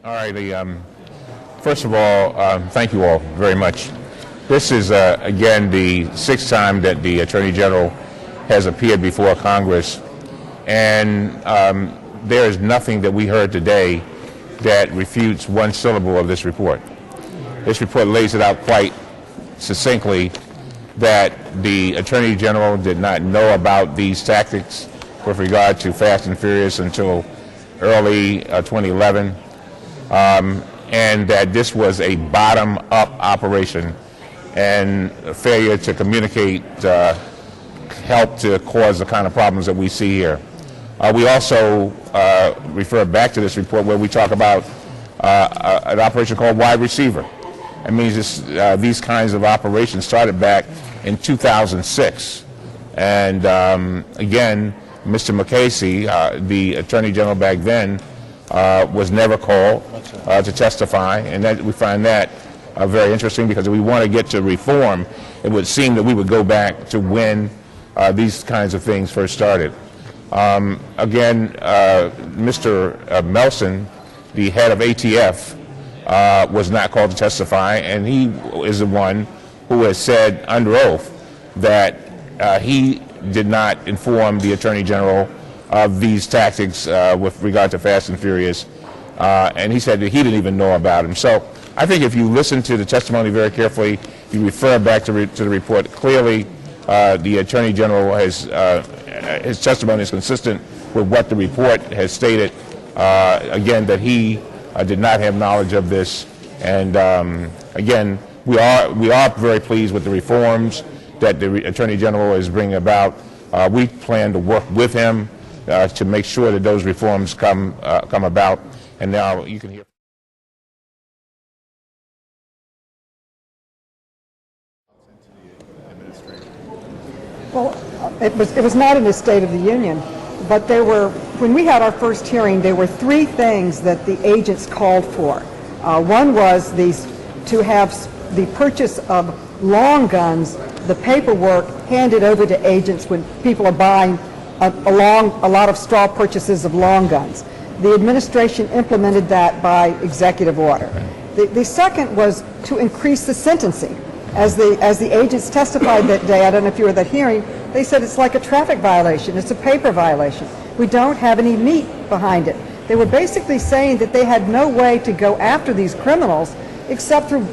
All right. First of all, thank you all very much. This is, again, the sixth time that the Attorney General has appeared before Congress, and there is nothing that we heard today that refutes one syllable of this report. This report lays it out quite succinctly that the Attorney General did not know about these tactics with regard to Fast and Furious until early 2011, and that this was a bottom-up operation, and a failure to communicate helped to cause the kind of problems that we see here. We also refer back to this report where we talk about an operation called wide receiver. It means these kinds of operations started back in 2006. And again, Mr. McCasey, the Attorney General back then, was never called to testify. And that, we find that very interesting, because if we want to get to reform, it would seem that we would go back to when these kinds of things first started. Again, Mr. Melson, the head of ATF, was not called to testify, and he is the one who has said under oath that he did not inform the Attorney General of these tactics with regard to Fast and Furious, and he said that he didn't even know about them. So I think if you listen to the testimony very carefully, you refer back to the report, clearly the Attorney General has, his testimony is consistent with what the report has stated, again, that he did not have knowledge of this. And again, we are very pleased with the reforms that the Attorney General is bringing about. We plan to work with him to make sure that those reforms come about. And now you can hear. Well, it was not in the State of the Union, but there were, when we had our first hearing, there were three things that the agents called for. One was to have the purchase of long guns, the paperwork handed over to agents when people are buying a lot of straw purchases of long guns. The administration implemented that by executive order. The second was to increase the sentencing. As the agents testified that day, I don't know if you were at that hearing, they said it's like a traffic violation, it's a paper violation. We don't have any meat behind it. They were basically saying that they had no way to go after these criminals except through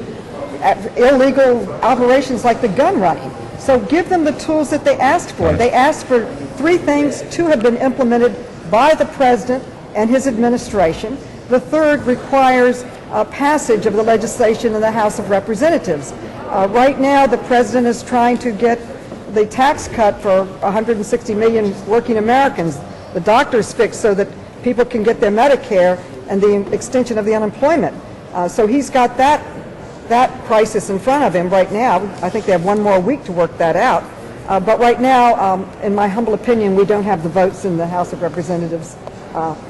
illegal operations like the gun running. So give them the tools that they asked for. They asked for three things. Two have been implemented by the President and his administration. The third requires passage of the legislation in the House of Representatives. Right now, the President is trying to get the tax cut for 160 million working Americans, the doctors fixed so that people can get their Medicare, and the extension of the unemployment. So he's got that crisis in front of him right now. I think they have one more week to work that out. But right now, in my humble opinion, we don't have the votes in the House of Representatives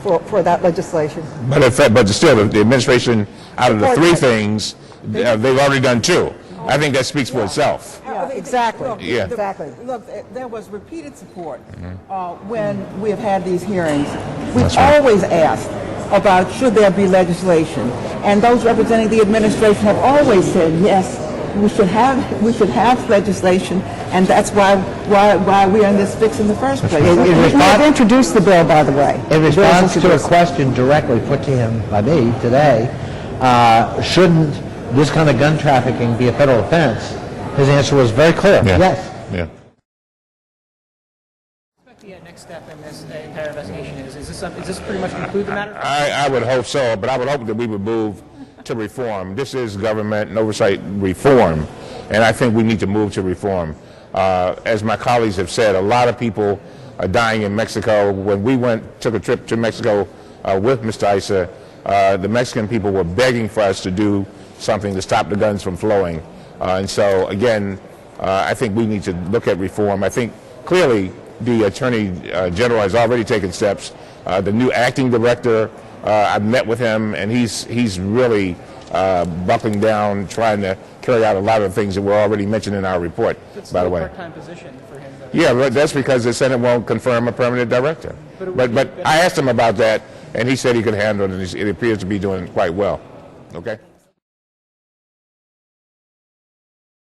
for that legislation. But still, the administration, out of the three things, they've already done two. I think that speaks for itself. Yeah, exactly. Look, Exactly. Look, there was repeated support when we have had these hearings. We've right. always asked about should there be legislation, and those representing the administration have always said yes, we should have legislation, and that's why we are in this fix in the first place. We've introduced the bill, by the way. In response to a question directly put to him by me today, shouldn't this kind of gun trafficking be a federal offense? His answer was very clear. Yeah. Yes. Yeah. What the next step in this entire investigation is this pretty much conclude the matter? I would hope so, but I would hope that we would move to reform. This is government and oversight reform, and I think we need to move to reform. As my colleagues have said, a lot of people are dying in Mexico. When we took a trip to Mexico with Mr. Issa, the Mexican people were begging for us to do something to stop the guns from flowing. And so, again, I think we need to look at reform. I think clearly the Attorney General has already taken steps. The new acting director, I've met with him, and he's really buckling down, trying to carry out a lot of the things that were already mentioned in our report, by the way. It's a part-time position for him. Yeah, but that's because the Senate won't confirm a permanent director. But I asked him about that, and he said he could handle it, and it appears to be doing quite well. Okay?